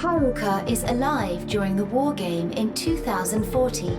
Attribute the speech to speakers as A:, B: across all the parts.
A: Haruka is alive during the war game in 2040.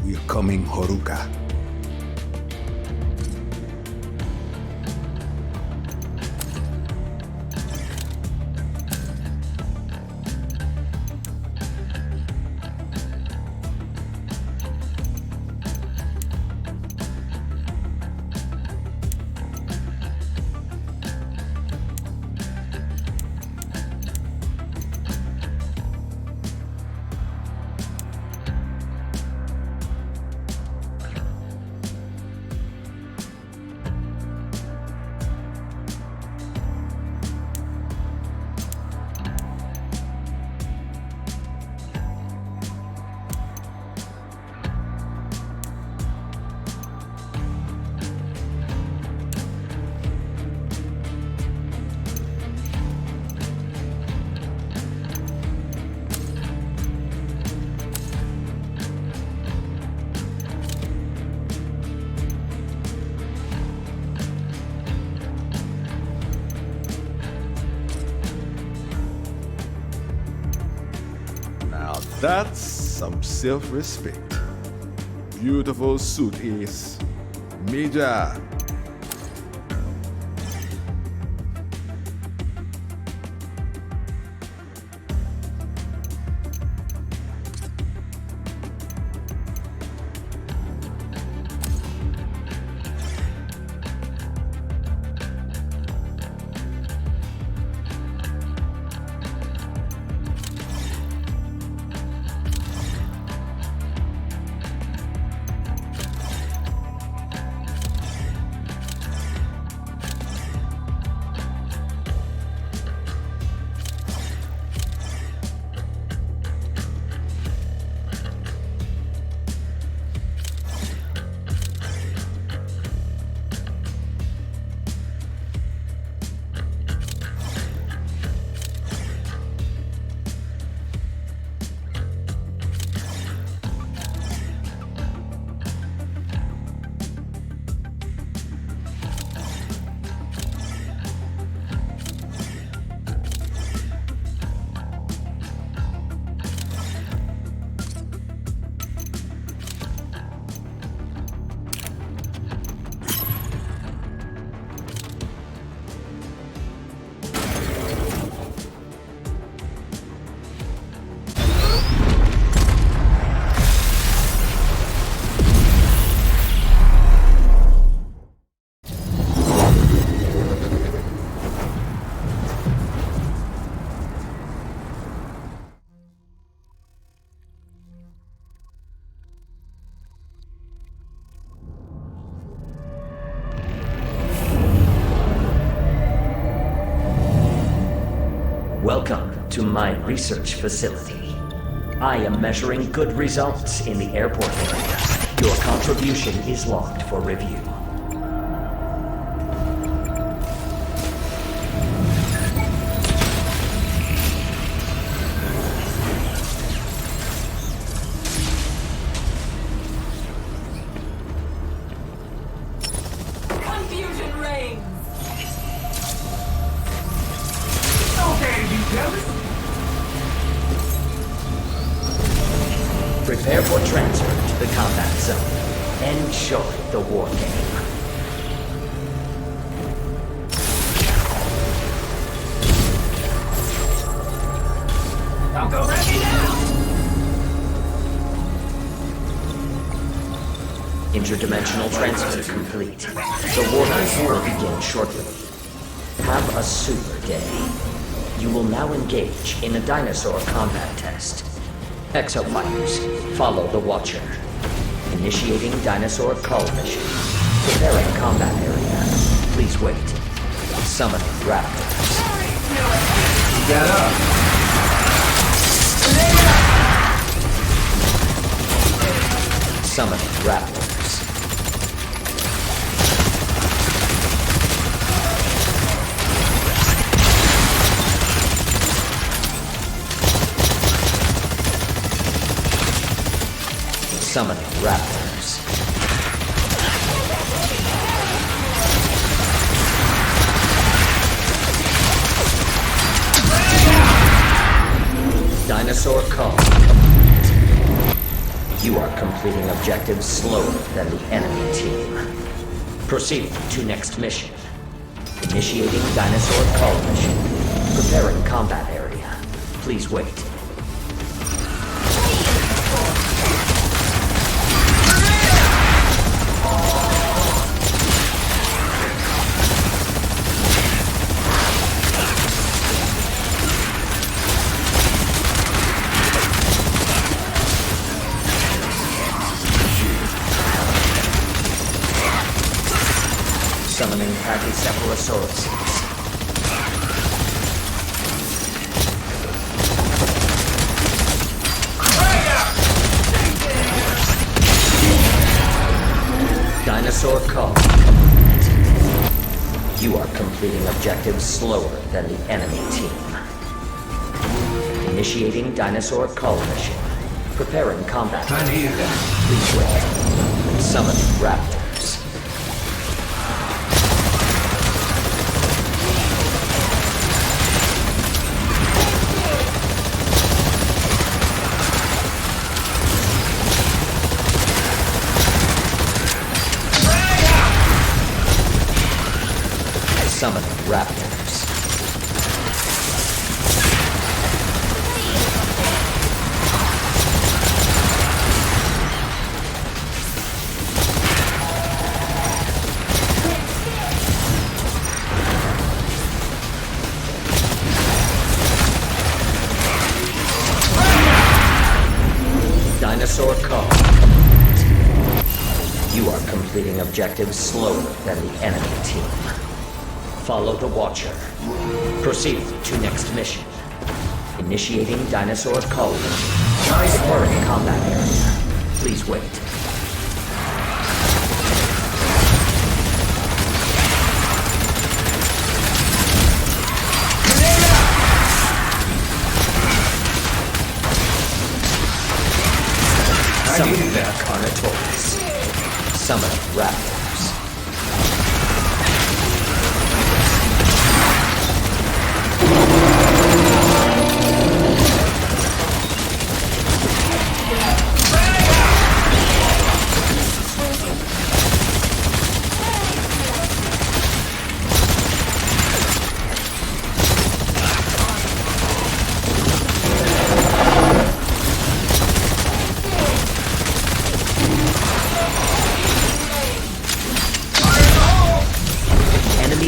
B: We're coming, Haruka. That's some self-respect. Beautiful suit, Ace. Major.
C: Welcome to my research facility. I am measuring good results in the airport area. Your contribution is logged for review.
D: Confusion reigns! Okay, you jealous?
C: Prepare for transfer to the combat zone. Enjoy the war game.
D: Don't go ready now!
C: Interdimensional transfer complete. The wars will begin shortly. Have a super day. You will now engage in a dinosaur combat test. Exofighters, follow the Watcher. Initiating dinosaur call mission. Preparing combat area. Please wait. Summoning raptors.
D: Get up!
C: Summoning raptors. Summoning raptors. Dinosaur call. You are completing objectives slower than the enemy team. Proceed to next mission. Initiating dinosaur call mission. Preparing combat area. Please wait. Summoning Pachycephalosaurus. Dinosaur call. You are completing objectives slower than the enemy team. Initiating dinosaur call mission. Preparing combat.
D: Time to use that.
C: Please wait. Summoning raptors. Summoning raptors. Dinosaur call. You are completing objectives slower than the enemy team. Follow the Watcher. Proceed to next mission. Initiating dinosaur call mission. Preparing combat area. Please wait. Summoning Carnotaurus. Summoning raptors.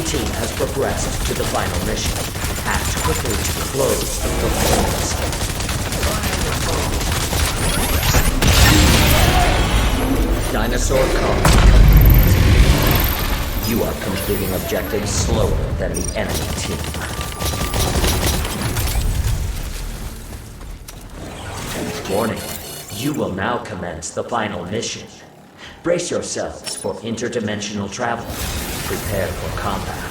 C: Team has progressed to the final mission. Act quickly to close the performance. Dinosaur call. You are completing objectives slower than the enemy team. Warning. You will now commence the final mission. Brace yourselves for interdimensional travel. Prepare for combat.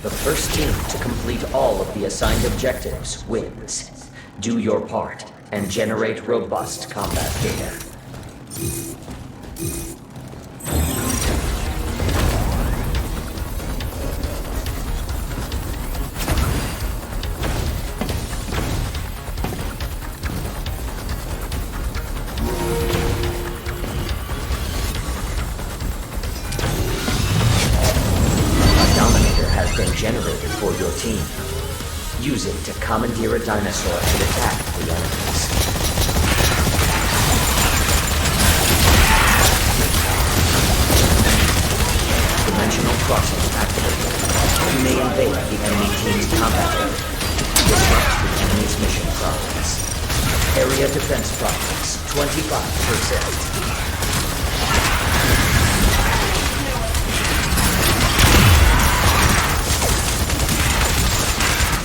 C: The first team to complete all of the assigned objectives wins. Do your part and generate robust combat data. Generated for your team. Use it to commandeer a dinosaur and attack the enemies. crossing activated. You may invade the enemy team's combat area. Disrupt the enemy's mission progress. Area defense progress 25%.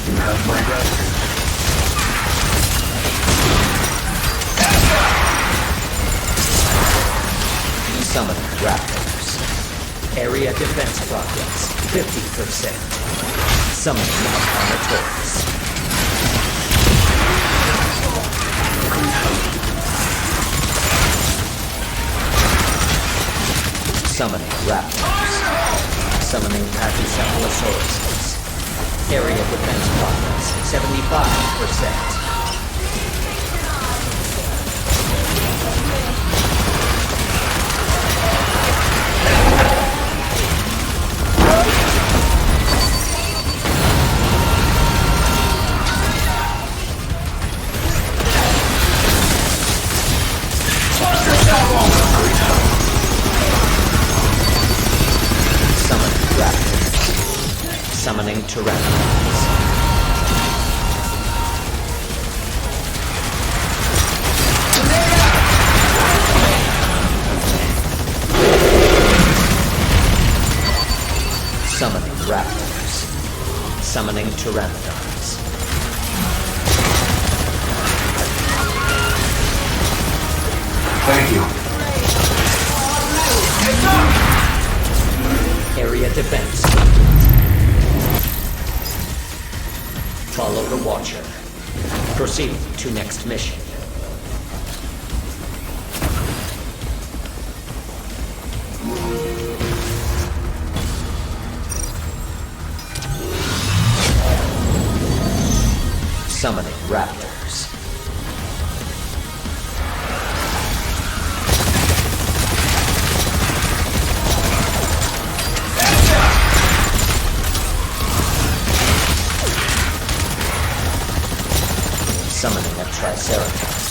D: You have my gratitude.
C: Summon raptors. Area defense progress 50%. Summoning Arcanatoris. Summoning raptors. Summoning Pachycephalosauruses. Area defense progress 75%. Summoning raptors. Summoning pteranodons. Summoning raptors. Summoning pteranodons.
D: Thank you.
C: Area defense. Follow the Watcher. Proceed to next mission. Summoning raptors. Summoning a Triceratops.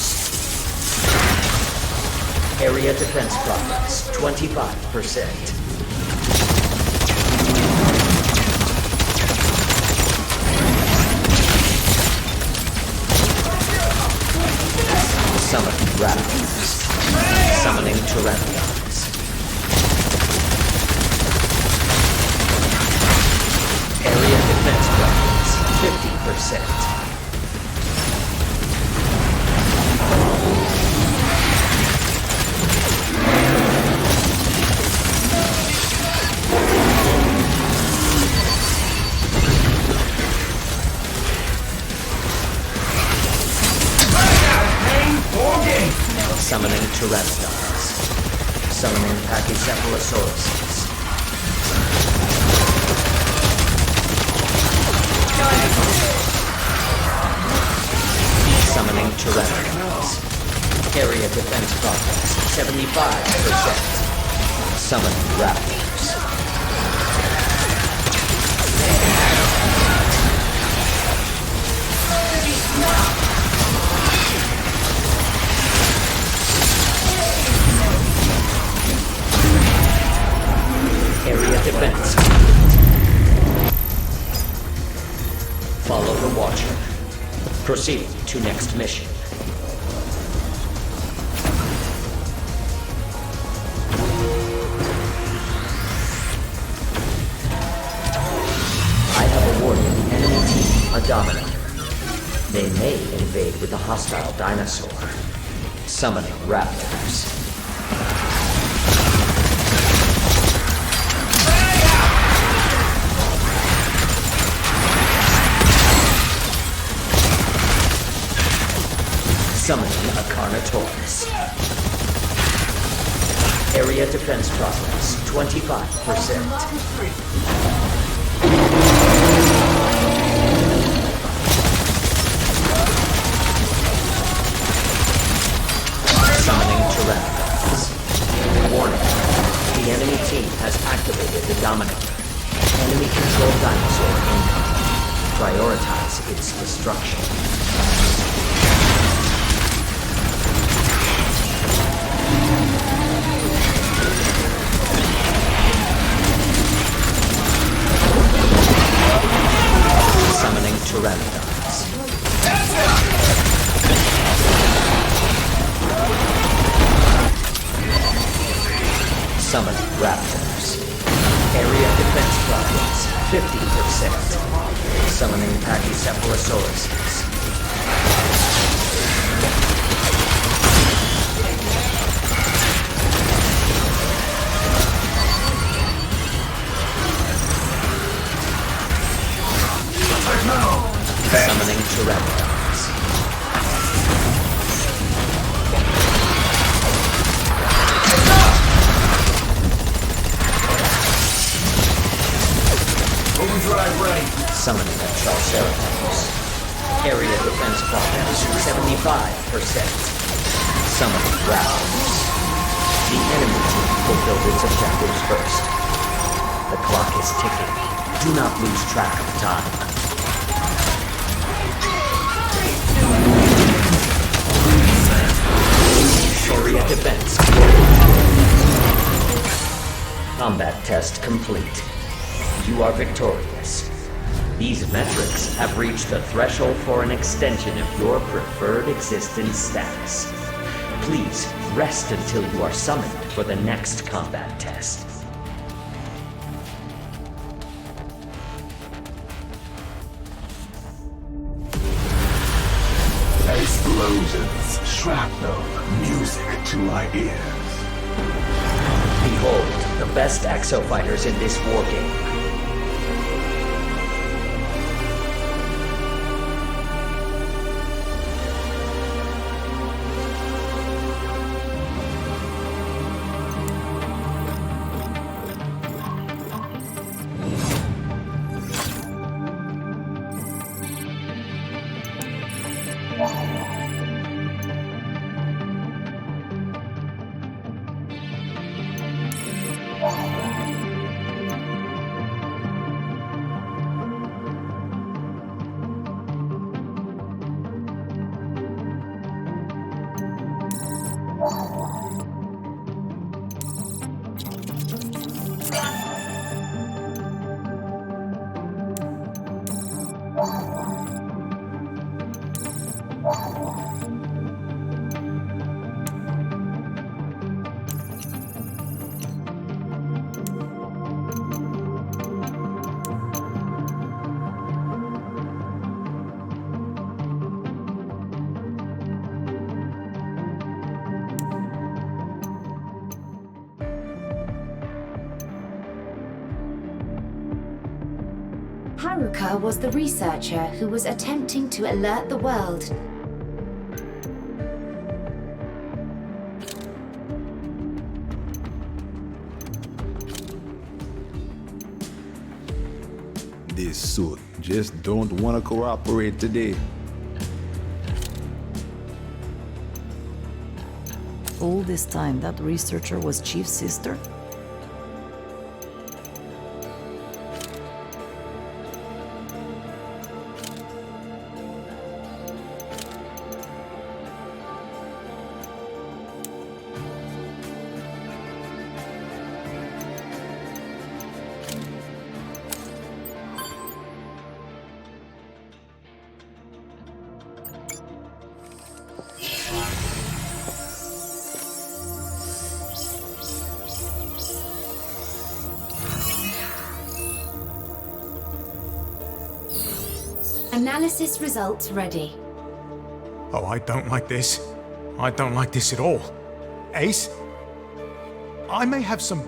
C: Area defense progress 25%. Summoning raptors. Summoning pteranodons. Area defense progress 50%. Summoning pteranodons. Summoning Pachycephalosauruses. Summoning pteranodons. Area defense progress 75%. Summoning raptors. Area defense. Follow the Watcher. Proceed to next mission. I have awarded the enemy team a Dominator. They may invade with a hostile dinosaur. Summoning raptors. Summoning a Carnotaurus. Area defense progress 25%. Summoning Tyrannosaurus. Warning. The enemy team has activated the Dominator. Enemy controlled dinosaur incoming. Prioritize its destruction. Summoning raptors. Area defense problems, 50%. Summoning pachycephalosauruses. Summoning pteranodons.
D: Overdrive ready.
C: Summoning a triceratops. Area defense problems, 75%. Summoning raptors. The enemy team fulfilled its objectives first. The clock is ticking. Do not lose track of time. Area defense. Combat test complete. You are victorious. These metrics have reached the threshold for an extension of your preferred existence status. Please rest until you are summoned for the next combat test.
D: Explosions, shrapnel, music to my ears.
C: Behold, the best exofighters in this wargame.
A: Haruka was the researcher who was attempting to alert the world.
B: This suit just don't want to cooperate today.
E: All this time, that researcher was Chief's sister?
A: Analysis results ready.
F: Oh, I don't like this. I don't like this at all. Ace, I may have some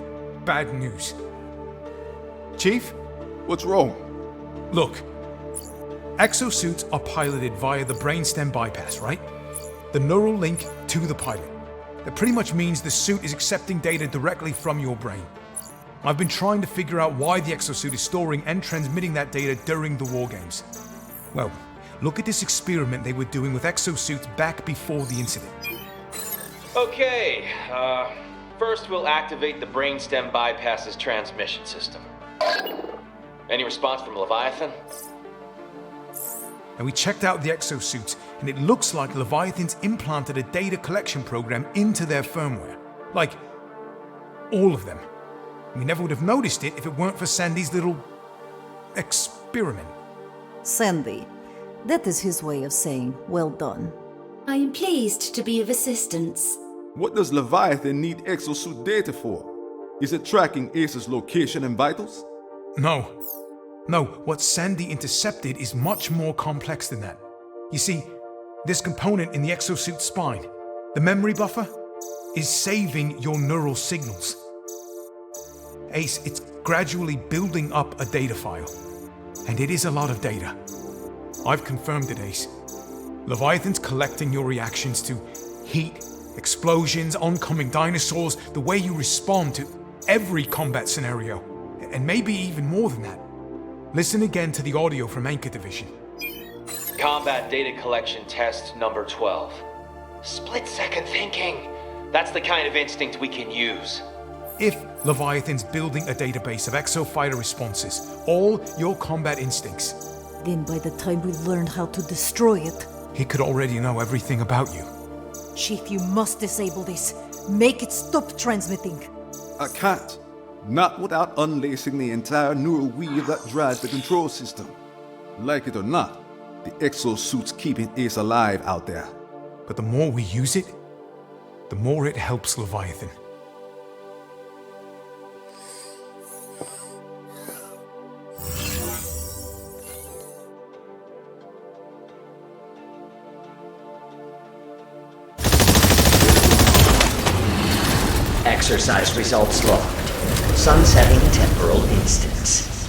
F: bad news. Chief,
B: What's wrong?
F: look. Exosuits are piloted via the brainstem bypass, right? The neural link to the pilot. That pretty much means the suit is accepting data directly from your brain. I've been trying to figure out why the exosuit is storing and transmitting that data during the wargames. Well, look at this experiment they were doing with exosuits back before the incident.
G: Okay, first we'll activate the brainstem bypass's transmission system. Any response from Leviathan?
F: And we checked out the exosuits, and it looks like Leviathan's implanted a data collection program into their firmware. Like, all of them. We never would have noticed it if it weren't for Sandy's little experiment.
E: Sandy. That is his way of saying, well done.
A: I am pleased to be of assistance.
B: What does Leviathan need exosuit data for? Is it tracking Ace's location and vitals?
F: No. No, what Sandy intercepted is much more complex than that. You see, this component in the exosuit spine, the memory buffer, is saving your neural signals. Ace, it's gradually building up a data file. And it is a lot of data. I've confirmed it, Ace. Leviathan's collecting your reactions to heat, explosions, oncoming dinosaurs, the way you respond to every combat scenario, and maybe even more than that. Listen again to the audio from Anchor Division.
G: Combat data collection test number 12. Split-second thinking. That's the kind of instinct we can use.
F: If Leviathan's building a database of exofighter responses, all your combat instincts,
E: Then by the time we learn how to destroy it...
F: he could already know everything about you.
E: Chief, you must disable this. Make it stop transmitting.
B: I can't. Not without unlacing the entire neural weave that drives the control system. Like it or not, the exosuit's keeping Ace alive out there.
F: But the more we use it, the more it helps Leviathan.
C: Exercise results logged. Sunsetting temporal instance.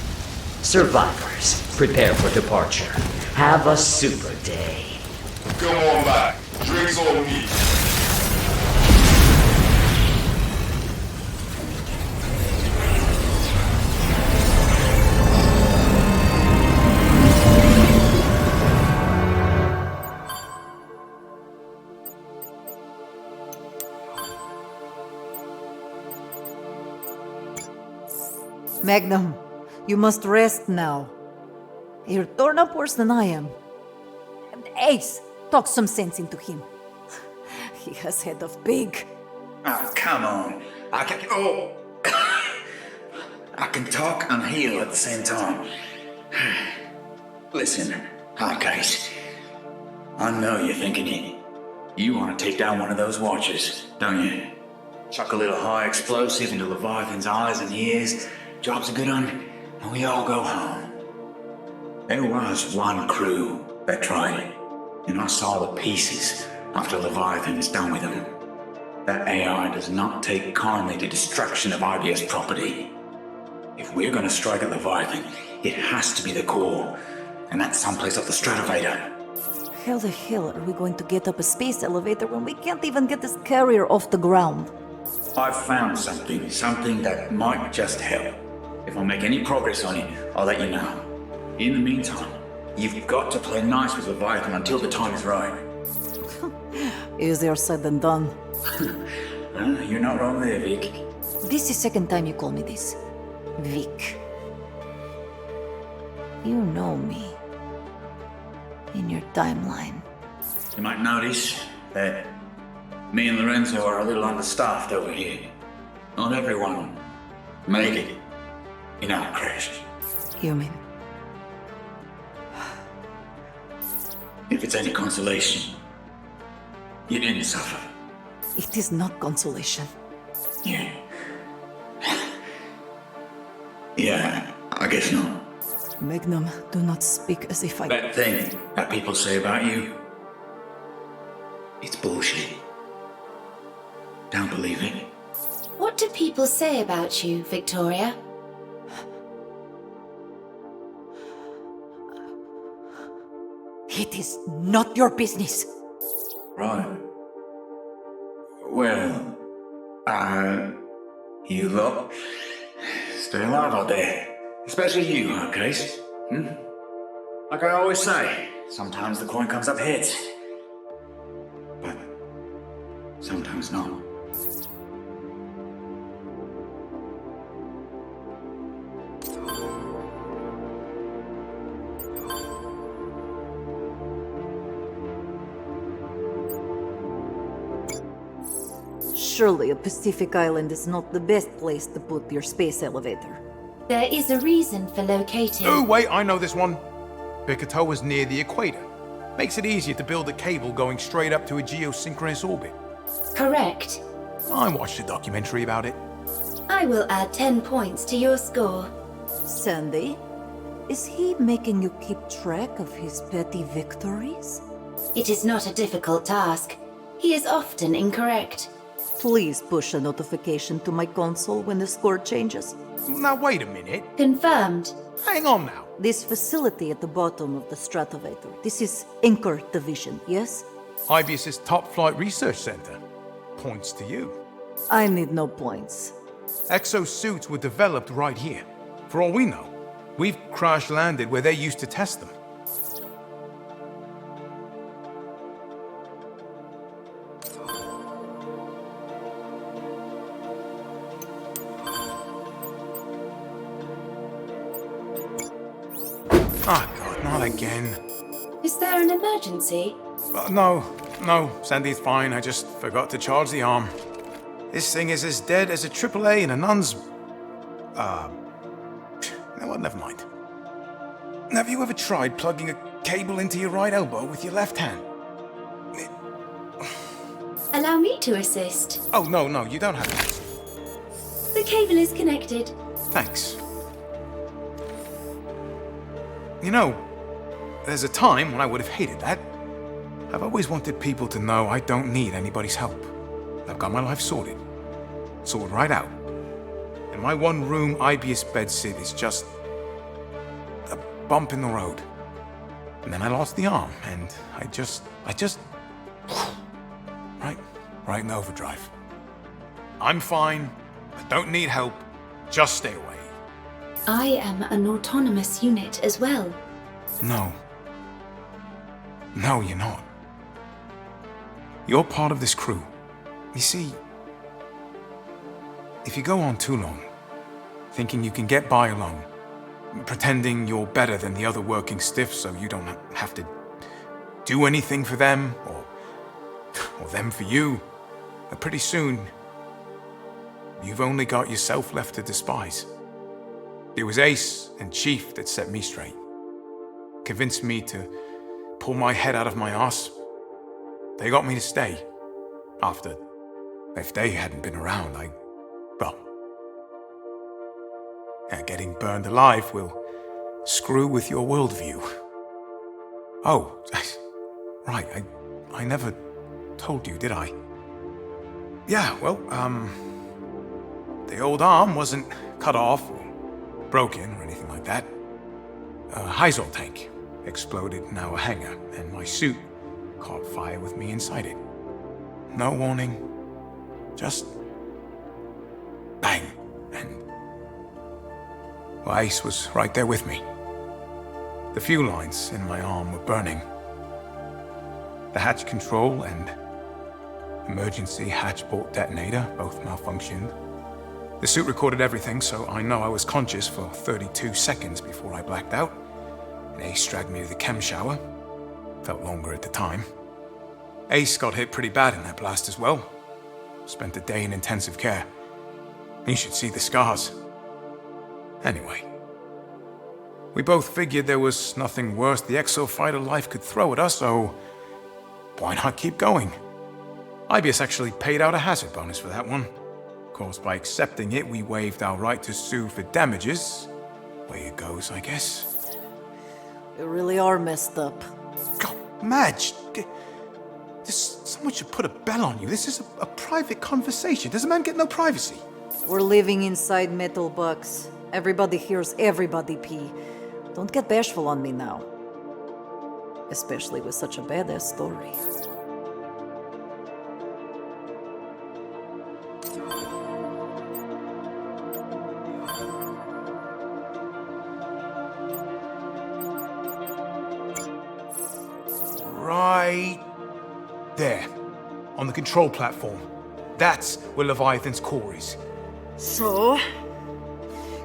C: Survivors, prepare for departure. Have a super day.
D: Come on back. Drinks on me.
E: Magnum, you must rest now. You're torn up worse than I am. And Ace, talk some sense into him. He has head of big.
H: Oh, come on. I can... Oh! I can talk and heal at the same time. Listen, Hardcase. I know you're thinking it. You want to take down one of those watchers, don't you? Chuck a little high explosive into Leviathan's eyes and ears, job's a good one, and we all go home. There was one crew that tried it, and I saw the pieces after Leviathan is done with them. That AI does not take kindly to destruction of IBS property. If we're gonna strike at Leviathan, it has to be the core, and that's someplace off the Stratovator.
E: How the hell are we going to get up a space elevator when we can't even get this carrier off the ground?
H: I've found something that might just help. If I make any progress on it, I'll let you know. In the meantime, you've got to play nice with Leviathan until the time is right.
E: Easier said than done.
H: You're not wrong there, Vic.
E: This is second time you call me this. Vic. You know me. In your timeline.
H: You might notice that me and Lorenzo are a little understaffed over here. Not everyone made it in our crash.
E: You mean?
H: If it's any consolation, you didn't suffer.
E: It is not consolation.
H: Yeah. Yeah, I guess not.
E: Magnum, do not speak as if I...
H: That thing that people say about you, it's bullshit. Don't believe it.
A: What do people say about you, Victoria?
E: It is not your business.
H: Right. Well, you lot, stay alive out there. Especially you, Hardcase. Like I always say, sometimes the coin comes up heads. But sometimes not.
E: Surely a Pacific island is not the best place to put your space elevator.
A: There is a reason for locating...
F: Oh, wait, I know this one. Bikatoa's near the equator. Makes it easier to build a cable going straight up to a geosynchronous orbit.
A: Correct.
F: I watched a documentary about it.
A: I will add 10 points to your score.
E: Sandy, is he making you keep track of his petty victories?
A: It is not a difficult task. He is often incorrect.
E: Please push a notification to my console when the score changes.
F: Now wait a minute.
A: Confirmed.
F: Hang on now.
E: This facility at the bottom of the stratovator, this is Anchor Division, yes?
F: IBS's top flight research center. Points to you.
E: I need no points.
F: Exosuits were developed right here. For all we know, we've crash-landed where they used to test them. Oh God, not again.
A: Is there an emergency?
F: No, Sandy's fine. I just forgot to charge the arm. This thing is as dead as a AAA in a nun's... No, well, never mind. Have you ever tried plugging a cable into your right elbow with your left hand?
A: Allow me to assist.
F: Oh, no, you don't have to.
A: The cable is connected.
F: Thanks. You know, there's a time when I would have hated that. I've always wanted people to know I don't need anybody's help. I've got my life sorted. Sorted right out. And my one-room IBS bedsit is just a bump in the road. And then I lost the arm, and I just... Right in overdrive. I'm fine. I don't need help. Just stay away.
A: I am an autonomous unit as well.
F: No. No, you're not. You're part of this crew. You see, if you go on too long, thinking you can get by alone, pretending you're better than the other working stiffs so you don't have to do anything for them, or them for you, pretty soon, you've only got yourself left to despise. It was Ace and Chief that set me straight. Convinced me to pull my head out of my arse. They got me to stay. After, if they hadn't been around, getting burned alive will screw with your worldview. Oh, right, I never told you, did I? Yeah, well, the old arm wasn't cut off or broken or anything like that. A Hyzol tank exploded in our hangar, and my suit caught fire with me inside it. No warning, just bang, and Ace was right there with me. The fuel lines in my arm were burning. The hatch control and emergency hatch port detonator both malfunctioned. The suit recorded everything, so I know I was conscious for 32 seconds before I blacked out. And Ace dragged me to the chem shower. Felt longer at the time. Ace got hit pretty bad in that blast as well. Spent a day in intensive care. You should see the scars. Anyway, we both figured there was nothing worse the exofighter life could throw at us, so why not keep going? IBS actually paid out a hazard bonus for that one. Of course, by accepting it, we waived our right to sue for damages. Way it goes, I guess.
E: You really are messed up.
F: God, Madge! Someone should put a bell on you. This is a private conversation. Does a man get no privacy?
E: We're living inside metal box. Everybody hears everybody pee. Don't get bashful on me now. Especially with such a badass story.
F: Right there, on the control platform. That's where Leviathan's core is.
E: So?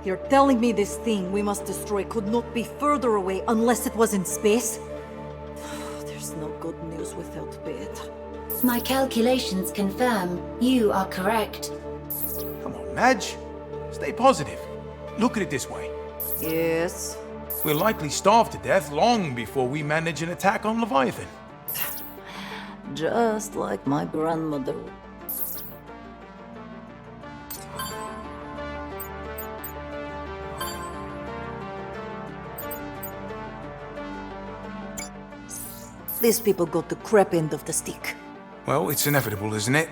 E: You're telling me this thing we must destroy could not be further away unless it was in space? There's no good news without bad.
A: My calculations confirm you are correct.
F: Come on, Madge. Stay positive. Look at it this way.
E: Yes?
F: We'll likely starve to death long before we manage an attack on Leviathan.
E: Just like my grandmother. these people got the crap end of the stick.
F: Well, it's inevitable, isn't it?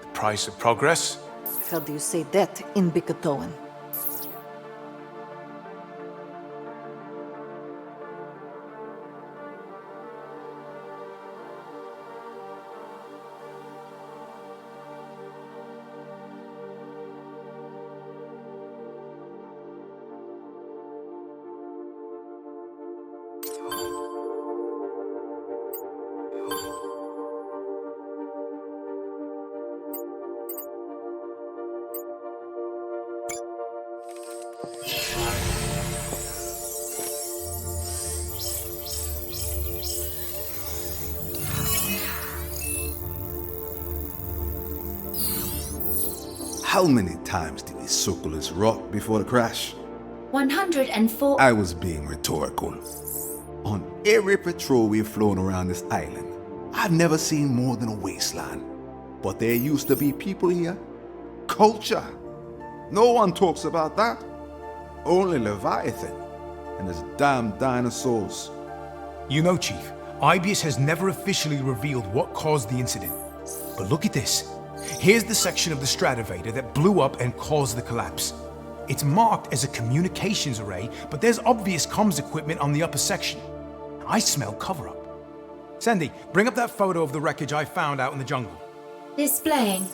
F: The price of progress.
E: How do you say that in Bikatoan?
B: How many times did we circle this rock before the crash?
A: 104.
B: I was being rhetorical. On every patrol we've flown around this island, I've never seen more than a wasteland. But there used to be people here. Culture. No one talks about that. Only Leviathan and his damn dinosaurs.
F: You know, Chief, IBIS has never officially revealed what caused the incident. But look at this. Here's the section of the Stratovator that blew up and caused the collapse. It's marked as a communications array, but there's obvious comms equipment on the upper section. I smell cover-up. Sandy, bring up that photo of the wreckage I found out in the jungle.
A: Displaying.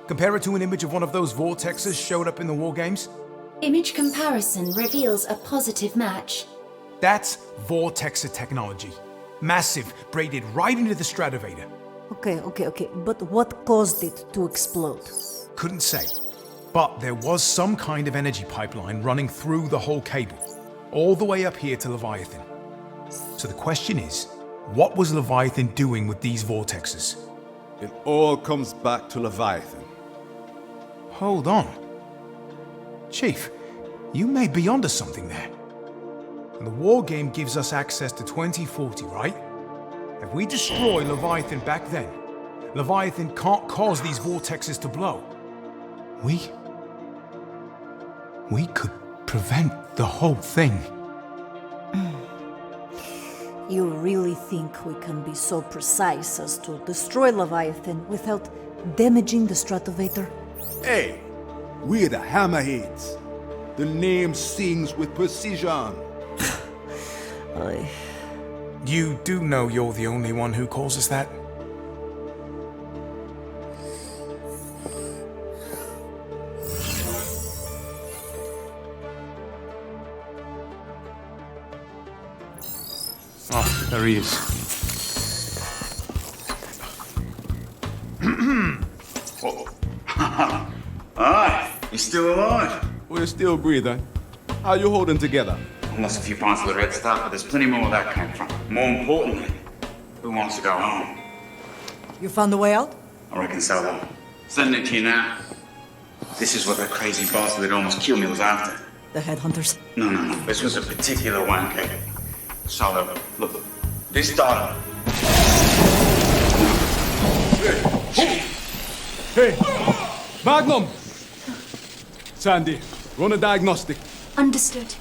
F: Compare it to an image of one of those vortexes showed up in the war games.
A: Image comparison reveals a positive match.
F: That's vortexer technology. Massive, braided right into the Stratovator.
E: Okay. But what caused it to explode?
F: Couldn't say. But there was some kind of energy pipeline running through the whole cable, all the way up here to Leviathan. So the question is, what was Leviathan doing with these vortexes?
B: It all comes back to Leviathan.
F: Hold on. Chief, you may be onto something there. And the war game gives us access to 2040, right? If we destroy Leviathan back then, Leviathan can't cause these vortexes to blow. We could prevent the whole thing.
E: You really think we can be so precise as to destroy Leviathan without damaging the Stratovator?
B: Hey, we're the Hammerheads. The name sings with precision.
F: You do know you're the only one who calls us that? Oh, there he is.
H: Aye, you're still alive.
B: We're still breathing. How you holding together?
H: I lost a few pints of the red stuff, but there's plenty more where that came from. More importantly, who wants to go home?
E: You found a way out?
H: I reckon so, though. Sending it to you now. This is what that crazy bastard that almost killed me was after.
E: The headhunters.
H: No. This was a particular wanker. So, look, this data.
B: Hey! Magnum! Sandy, run a diagnostic.
A: Understood.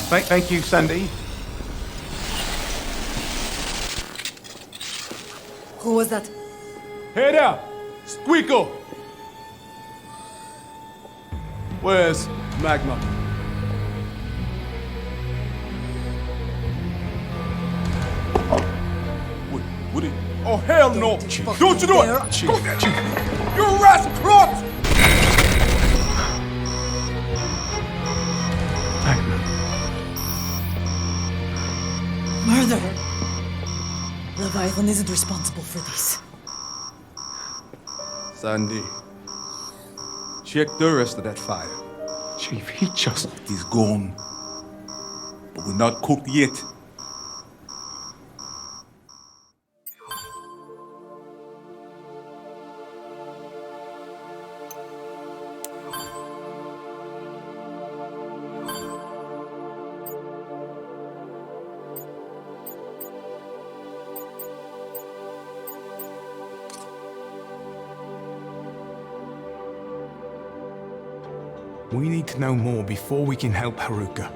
F: Thank you, Sandy.
E: Who was that?
B: Hey there! Squeako! Where's Magnum? Would it? Oh, hell no! Don't you do it!
F: Chief.
B: You rascal!
E: Murder! Leviathan isn't responsible for this.
B: Sandy, check the rest of that fire.
F: Chief,
B: He's gone. But we're not cooked yet.
F: We need to know more before we can help Haruka.